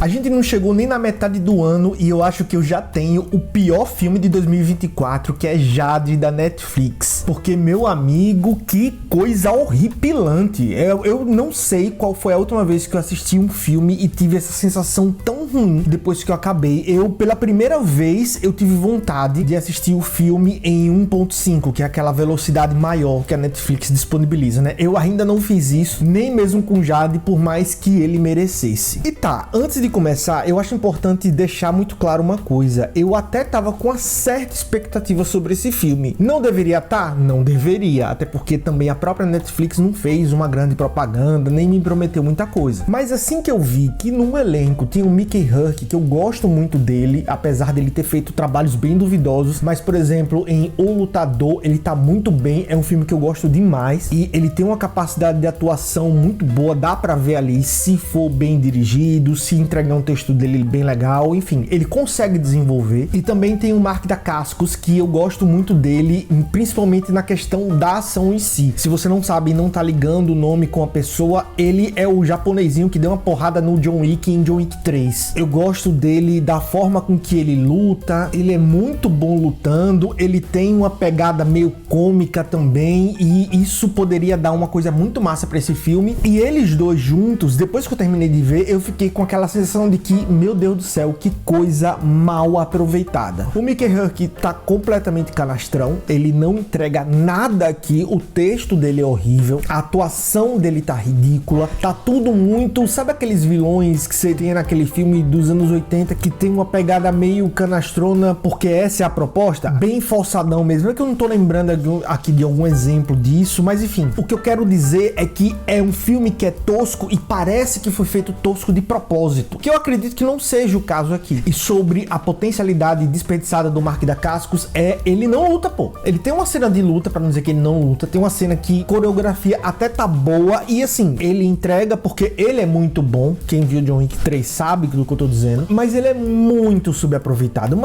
A gente não chegou nem na metade do ano e eu acho que eu já tenho o pior filme de 2024, que é Jade, da Netflix. Porque, meu amigo, que coisa horripilante. Eu não sei qual foi a última vez que eu assisti um filme e tive essa sensação tão ruim depois que eu acabei. Pela primeira vez, eu tive vontade de assistir o filme em 1.5, que é aquela velocidade maior que a Netflix disponibiliza, né? Eu ainda não fiz isso, nem mesmo com Jade, por mais que ele merecesse. E tá, antes de começar, eu acho importante deixar muito claro uma coisa. Eu até tava com uma certa expectativa sobre esse filme. Não deveria estar? Não deveria, até porque também a própria Netflix não fez uma grande propaganda, nem me prometeu muita coisa. Mas assim que eu vi que no elenco tinha o Mickey Rourke, que eu gosto muito dele, apesar dele ter feito trabalhos bem duvidosos, mas por exemplo, em O Lutador, ele tá muito bem, é um filme que eu gosto demais, e ele tem uma capacidade de atuação muito boa, dá pra ver ali, se for bem dirigido, se entregar um texto dele bem legal, enfim, ele consegue desenvolver. E também tem o Mark Dacascos, que eu gosto muito dele, principalmente na questão da ação em si. Se você não sabe e não tá ligando o nome com a pessoa, ele é o japonesinho que deu uma porrada no John Wick em John Wick 3. Eu gosto dele, da forma com que ele luta, ele é muito bom lutando, ele tem uma pegada meio cômica também, e isso poderia dar uma coisa muito massa pra esse filme. E eles dois juntos, depois que eu terminei de ver, eu fiquei com aquela sensação de que, meu Deus do céu, que coisa mal aproveitada. O Mickey Rourke tá completamente canastrão, ele não entrega nada aqui, o texto dele é horrível, a atuação dele tá ridícula, tá tudo muito, sabe aqueles vilões que você tem naquele filme dos anos 80 que tem uma pegada meio canastrona, porque essa é a proposta? Bem forçadão mesmo, é que eu não tô lembrando aqui de algum exemplo disso, mas enfim, o que eu quero dizer é que é um filme que é tosco e parece que foi feito tosco de propósito, que eu acredito que não seja o caso aqui. E sobre a potencialidade desperdiçada do Mark Dacascos, ele não luta, pô. Ele tem uma cena de luta, pra não dizer que ele não luta, tem uma cena que coreografia até tá boa, e assim, ele entrega porque ele é muito bom, quem viu John Wick 3 sabe do que eu tô dizendo, mas ele é muito subaproveitado,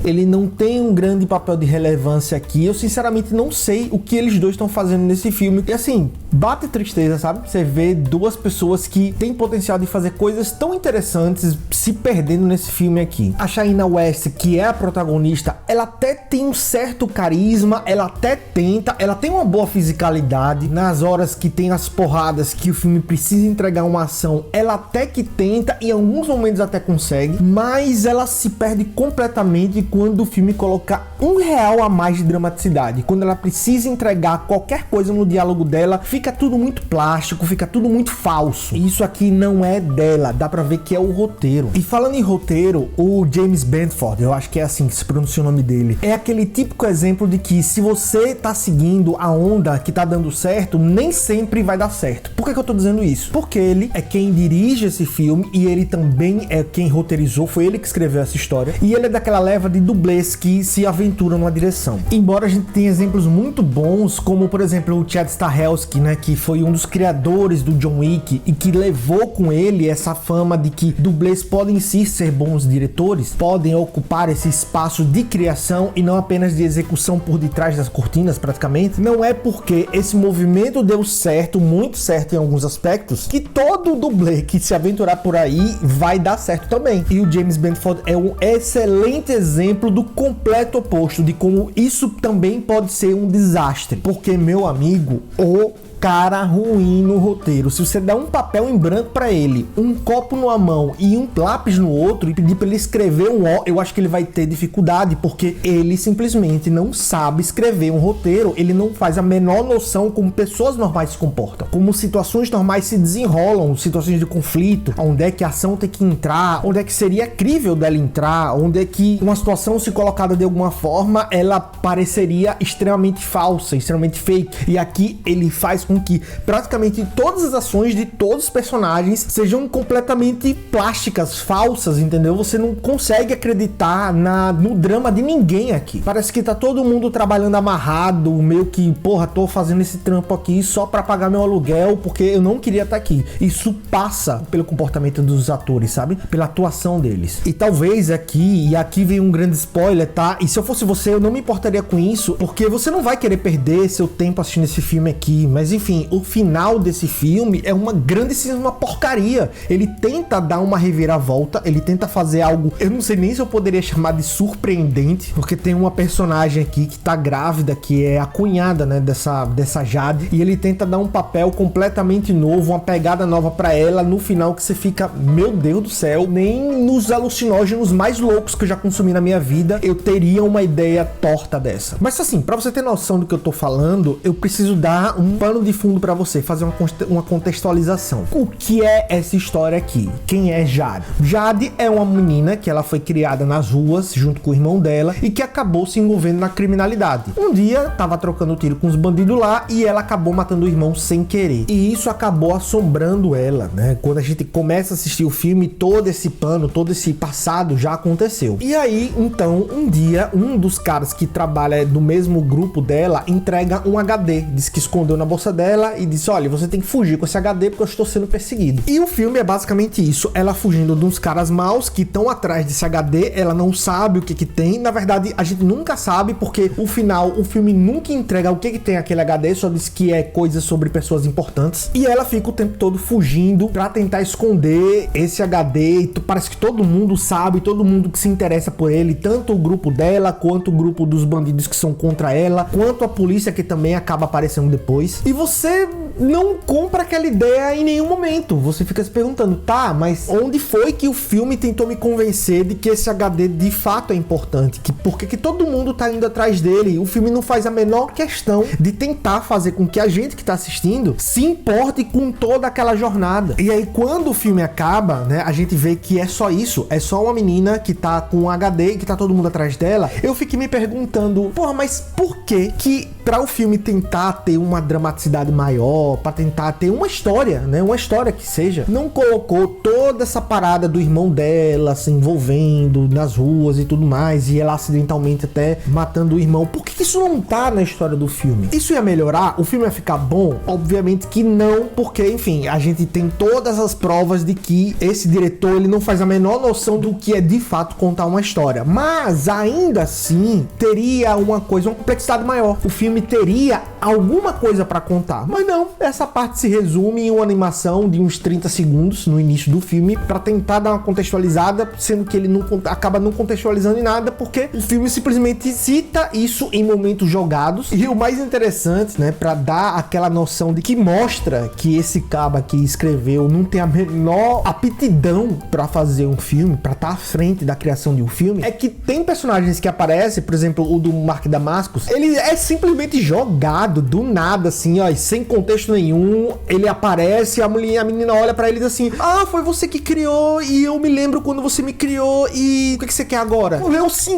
ele não tem um grande papel de relevância aqui, eu sinceramente não sei o que eles dois estão fazendo nesse filme, e assim, bate tristeza, sabe? Você vê duas pessoas que têm potencial de fazer coisas tão interessantes se perdendo nesse filme aqui. A Shaina West, que é a protagonista, ela até tem um certo carisma, ela até tenta, ela tem uma boa fisicalidade, nas horas que tem as porradas que o filme precisa entregar uma ação, ela até que tenta, em alguns momentos até consegue, mas ela se perde completamente quando o filme coloca R$1 a mais de dramaticidade. Quando ela precisa entregar qualquer coisa no diálogo dela, fica tudo muito plástico, fica tudo muito falso. Isso aqui não é dela, dá pra ver que é o roteiro. E falando em roteiro, o James Benford, eu acho que é assim que se pronuncia o nome dele, é aquele típico exemplo de que se você tá seguindo a onda que tá dando certo, nem sempre vai dar certo. Por que eu tô dizendo isso? Porque ele é quem dirige esse filme e ele também é quem roteirizou, foi ele que escreveu essa história, e ele é daquela leva de dublês que se aventuram numa direção. Embora a gente tenha exemplos muito bons, como por exemplo o Chad Stahelski, né, que foi um dos criadores do John Wick e que levou com ele essa fama de que dublês podem sim ser bons diretores, podem ocupar esse espaço de criação e não apenas de execução por detrás das cortinas, praticamente. Não é porque esse movimento deu certo, muito certo em alguns aspectos, que todo dublê que se aventurar por aí vai dar certo também. E o James Benford é um excelente exemplo do completo oposto, de como isso também pode ser um desastre. Porque, meu amigo, o cara ruim no roteiro, se você der um papel em branco pra ele, um copo numa mão e um lápis no outro e pedir pra ele escrever um O, eu acho que ele vai ter dificuldade, porque ele simplesmente não sabe escrever um roteiro, ele não faz a menor noção como pessoas normais se comportam, como situações normais se desenrolam, situações de conflito, onde é que a ação tem que entrar, onde é que seria crível dela entrar, onde é que uma situação, se colocada de alguma forma, ela pareceria extremamente falsa, extremamente fake, e aqui ele faz com que praticamente todas as ações de todos os personagens sejam completamente plásticas, falsas, entendeu? Você não consegue acreditar no drama de ninguém aqui. Parece que tá todo mundo trabalhando amarrado, meio que, porra, tô fazendo esse trampo aqui só pra pagar meu aluguel, porque eu não queria estar aqui. Isso passa pelo comportamento dos atores, sabe? Pela atuação deles. E talvez aqui vem um grande spoiler, tá? E se eu fosse você, eu não me importaria com isso, porque você não vai querer perder seu tempo assistindo esse filme aqui, mas enfim, o final desse filme é uma grandíssima porcaria. Ele tenta dar uma reviravolta, ele tenta fazer algo, eu não sei nem se eu poderia chamar de surpreendente, porque tem uma personagem aqui que tá grávida, que é a cunhada, né, dessa Jade, e ele tenta dar um papel completamente novo, uma pegada nova pra ela, no final que você fica, meu Deus do céu, nem nos alucinógenos mais loucos que eu já consumi na minha vida, eu teria uma ideia torta dessa. Mas assim, pra você ter noção do que eu tô falando, eu preciso dar um pano de fundo pra você, fazer uma contextualização. O que é essa história aqui? Quem é Jade? Jade é uma menina que ela foi criada nas ruas, junto com o irmão dela, e que acabou se envolvendo na criminalidade. Um dia, tava trocando tiro com os bandidos lá, e ela acabou matando o irmão sem querer. E isso acabou assombrando ela, né? Quando a gente começa a assistir o filme, todo esse pano, todo esse passado já aconteceu. E aí, então, um dia, um dos caras que trabalha no mesmo grupo dela entrega um HD, diz que escondeu na bolsa dela e disse, olha, você tem que fugir com esse HD porque eu estou sendo perseguido. E o filme é basicamente isso, ela fugindo de uns caras maus que estão atrás desse HD, ela não sabe o que tem, na verdade a gente nunca sabe porque o filme nunca entrega o que tem aquele HD, só diz que é coisa sobre pessoas importantes, e ela fica o tempo todo fugindo pra tentar esconder esse HD, e parece que todo mundo sabe, todo mundo que se interessa por ele, tanto o grupo dela, quanto o grupo dos bandidos que são contra ela, quanto a polícia que também acaba aparecendo depois, e você não compra aquela ideia em nenhum momento, você fica se perguntando, tá, mas onde foi que o filme tentou me convencer de que esse HD de fato é importante, que por que todo mundo tá indo atrás dele? O filme não faz a menor questão de tentar fazer com que a gente que tá assistindo se importe com toda aquela jornada. E aí quando o filme acaba, né, a gente vê que é só isso, é só uma menina que tá com um HD e que tá todo mundo atrás dela. Eu fiquei me perguntando, porra, mas por que para o filme tentar ter uma dramaticidade maior, para tentar ter uma história, né, uma história que seja, não colocou toda essa parada do irmão dela se envolvendo nas ruas e tudo mais, e ela acidentalmente até matando o irmão? Por que isso não tá na história do filme? Isso ia melhorar? O filme ia ficar bom? Obviamente que não, porque, enfim, a gente tem todas as provas de que esse diretor, ele não faz a menor noção do que é de fato contar uma história, mas ainda assim teria uma complexidade maior. O filme teria alguma coisa pra contar, mas não, essa parte se resume em uma animação de uns 30 segundos no início do filme pra tentar dar uma contextualizada, sendo que ele acaba não contextualizando em nada, porque o filme simplesmente cita isso em momentos jogados. E o mais interessante, né, pra dar aquela noção de que mostra que esse caba que escreveu não tem a menor aptidão pra fazer um filme, pra estar à frente da criação de um filme, é que tem personagens que aparecem, por exemplo, o do Mark Damascus, ele é simplesmente jogado do nada, assim, ó, sem contexto nenhum. Ele aparece, a menina olha pra ele e diz assim, ah, foi você que criou, e eu me lembro quando você me criou, e o que você quer agora?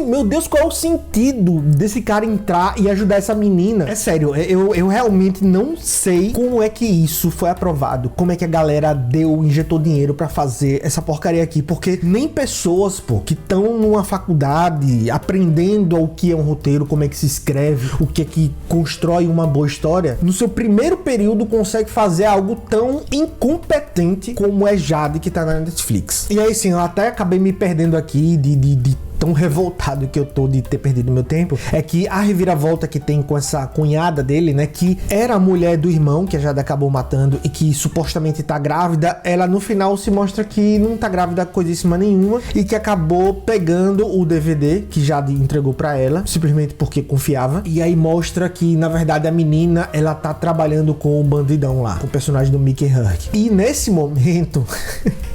Meu Deus, qual é o sentido desse cara entrar e ajudar essa menina? É sério, eu realmente não sei como é que isso foi aprovado, como é que a galera injetou dinheiro pra fazer essa porcaria aqui, porque nem pessoas, pô, que estão numa faculdade aprendendo o que é um roteiro, como é que se escreve, o que é que constrói uma boa história, no seu primeiro período consegue fazer algo tão incompetente como é Jade, que tá na Netflix. E aí sim, eu até acabei me perdendo aqui de tão revoltado que eu tô de ter perdido meu tempo, é que a reviravolta que tem com essa cunhada dele, né, que era a mulher do irmão, que a Jade acabou matando e que supostamente tá grávida, ela no final se mostra que não tá grávida coisíssima nenhuma e que acabou pegando o DVD que Jade entregou pra ela, simplesmente porque confiava, e aí mostra que na verdade a menina, ela tá trabalhando com o bandidão lá, com o personagem do Mickey Rourke. E nesse momento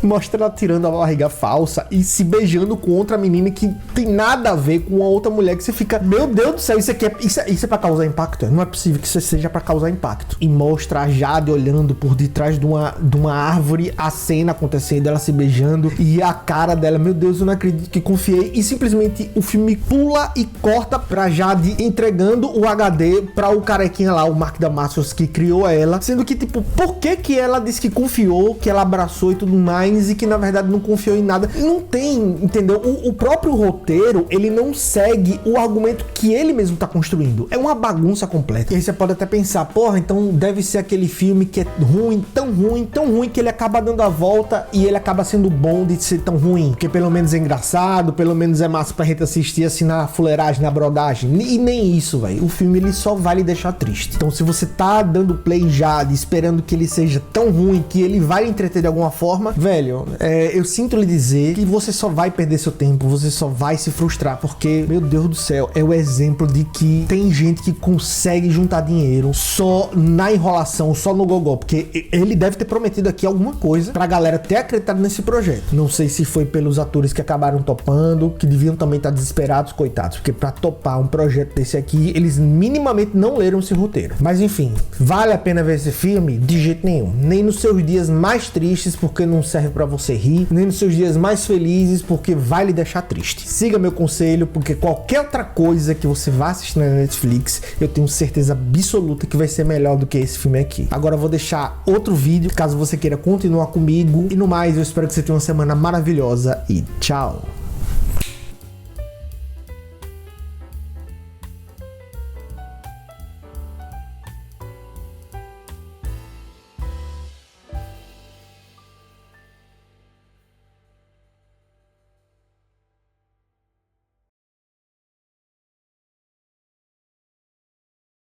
mostra ela tirando a barriga falsa e se beijando com outra menina que tem nada a ver com a outra mulher, que você fica, meu Deus do céu, isso é pra causar impacto? Não é possível que isso seja pra causar impacto. E mostra a Jade olhando por detrás de uma árvore, a cena acontecendo, ela se beijando, e a cara dela, meu Deus, eu não acredito que confiei, e simplesmente o filme pula e corta pra Jade entregando o HD pra o carequinha lá, o Mark Damascus, que criou ela, sendo que, tipo, por que ela disse que confiou, que ela abraçou e tudo mais, e que na verdade não confiou em nada? Não tem, entendeu? O próprio roteiro, ele não segue o argumento que ele mesmo tá construindo. É uma bagunça completa. E aí você pode até pensar, porra, então deve ser aquele filme que é ruim, tão ruim, que ele acaba dando a volta e ele acaba sendo bom de ser tão ruim. Porque pelo menos é engraçado, pelo menos é massa pra gente assistir assim na fuleiragem, na brodagem. E nem isso, velho. O filme, ele só vai lhe deixar triste. Então se você tá dando play já, esperando que ele seja tão ruim que ele vai lhe entreter de alguma forma, velho, eu sinto lhe dizer que você só vai perder seu tempo, você só vai se frustrar, porque, meu Deus do céu, é o exemplo de que tem gente que consegue juntar dinheiro só na enrolação, só no gogó, porque ele deve ter prometido aqui alguma coisa pra galera ter acreditado nesse projeto. Não sei se foi pelos atores que acabaram topando, que deviam também estar desesperados, coitados, porque pra topar um projeto desse aqui, eles minimamente não leram esse roteiro. Mas enfim, vale a pena ver esse filme? De jeito nenhum. Nem nos seus dias mais tristes, porque não serve pra você rir, nem nos seus dias mais felizes, porque vai lhe deixar triste. Siga meu conselho, porque qualquer outra coisa que você vá assistir na Netflix, eu tenho certeza absoluta que vai ser melhor do que esse filme aqui. Agora eu vou deixar outro vídeo, caso você queira continuar comigo. E no mais, eu espero que você tenha uma semana maravilhosa e tchau!